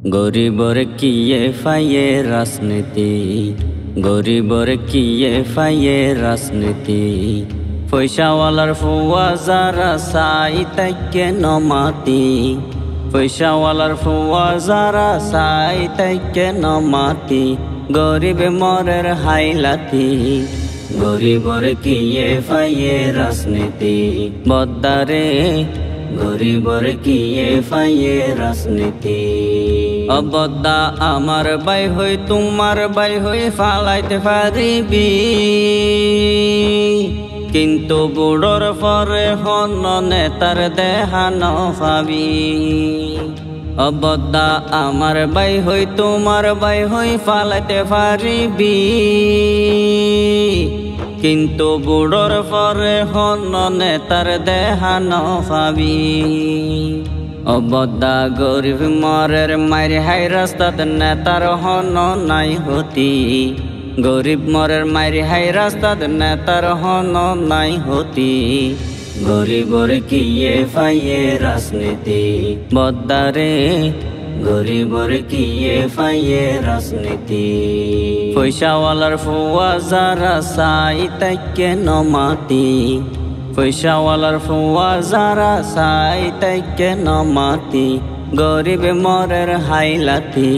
গরিবর কিয়ে ফাইয়ে রাজনীতি, গরিবর কিয়ে ফাইয়ে রাজনীতি। পয়সাওয়ালার ফুয়া যারা চাই তাইকে নমাতি, পয়সাওয়ালার ফুয়া যারা চাই তাইকে নমাতি। গরিব মরের হাইলাতি, গরিবর কিয়ে ফাইয়ে রাজনীতি। বদ্দারে গরিবর কিয়ে ফাইয়ে রাজনীতি। অবদ্দা আমার বাই হই তোমার বাই হই ফালাইতে পারিবি, কিন্তু বুড়োর পরে হন নেতার দেহান পাবি। অবদ্দা আমার বাই হই তোমার বাই হই ফালাইতে পারিবি, কিন্তু বুড়োর পরে হন নেতার দেহান পাবি। অবদ্দা গরিব মরের মারি হাই রাস্তাত নেতার হন নাই হতি, গরিব মরের মারি হাই রাস্তাত নেতার হন নাই হতি। গরিবর কিয়ে ফাইয়ে রাজনীতি। বদ্দারে গরিবর কিয়ে ফাইয়ে রাজনীতি। পয়সাওয়ালার ফুয়া যারা চাই তাইকে নমাতি, পয়সাওয়ালার ফুয়া যারা চাই তাইকে নমাতি। গরিব মরের হাইলাতি,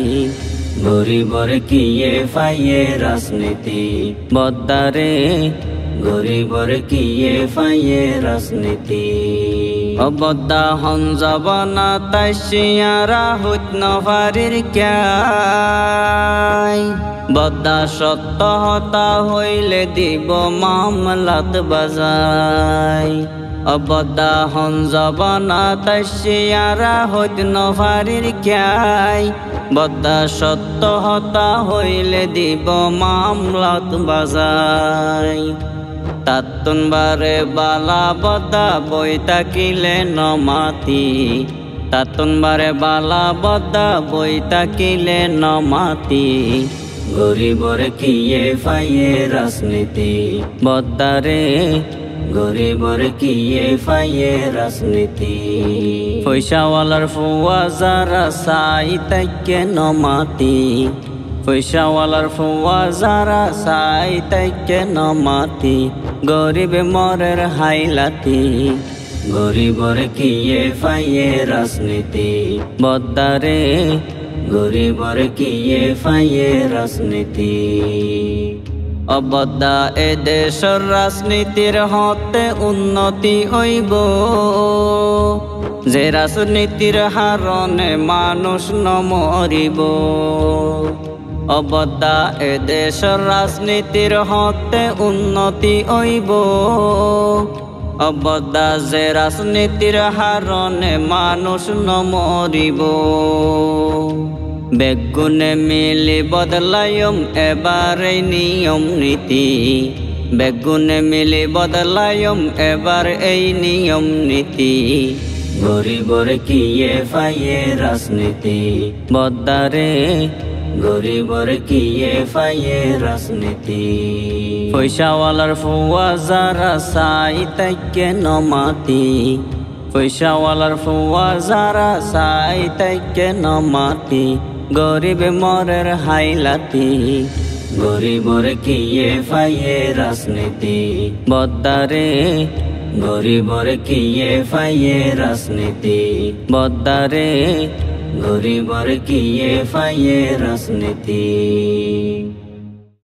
গরিবর কিয়ে ফাইয়ে রাজনীতি। বদ্দারে গরিবর কিয়ে ফাইয়ে রাজনীতি। অবদ্দা হন জবানা তাই শিয়ারা হইত নভারির ক্যাই। বদ্দা সত্য হতা হইলে দিব মামলাত বাজাই। অবদ্দা হন জবানা তাই শিয়ারা হইত নভারির ক্যাই। বদ্দা সত্য হতা হইলে দিব মামলাত বাজাই। তাতুন বারে বালা বদ্দা বই তাকিলে নমাতি, তাতুন বারে বালা বদ্দা বই তাকিলে নমাতি। গরিবর কিয়ে ফাইয়ে রাজনীতি। বদ্দারে গরিবর কিয়ে ফাইয়ে রাজনীতি। পয়সাওয়ালার ফুয়া যারা চাই তাইকে নমাতি, পয়সাওয়ালার ফুয়া যারা চাই তাইকে নমাতি। গরিব মরের হাইলাতি, গরিবর কিয়ে ফাইয়ে রাজনীতি। বদ্দারে গরিবর কিয়ে ফাইয়ে রাজনীতি। অবদ্দা এ দেশের রাজনীতির হতে উন্নতি হইব, যে রাজনীতির হারণে মানুষ নমরিব। অবদ্দা এ দেশের রাজনীতির হতে উন্নতি হইব, অবদ্দা যে রাজনীতির হারণে মানুষ নমরিব। বেগুনে মিলি বদলায়ম এবার এই নিয়ম নীতি, বেগুনে মিলি বদলায়ম এবার এই নিয়ম নীতি। গরিবর কিয়ে ফাইয়ে রাজনীতি। বদ্দারে গরিবর কিয়ে ফাইয়ে রাজনীতি। পয়সাওয়ালার ফুয়া যারা চাই তাইকে নমাতি, পয়সাওয়ালার ফুয়া যারা চাই তাইকে নমাতি। গরিব মরের হাইলাতি, গরিবর কিয়ে ফাইয়ে রাজনীতি। বদ্দারে গরিবর কিয়ে ফাইয়ে রাজনীতি। বদ্দারে গরিবর কিয়ে ফাইয়ে রাজনীতি।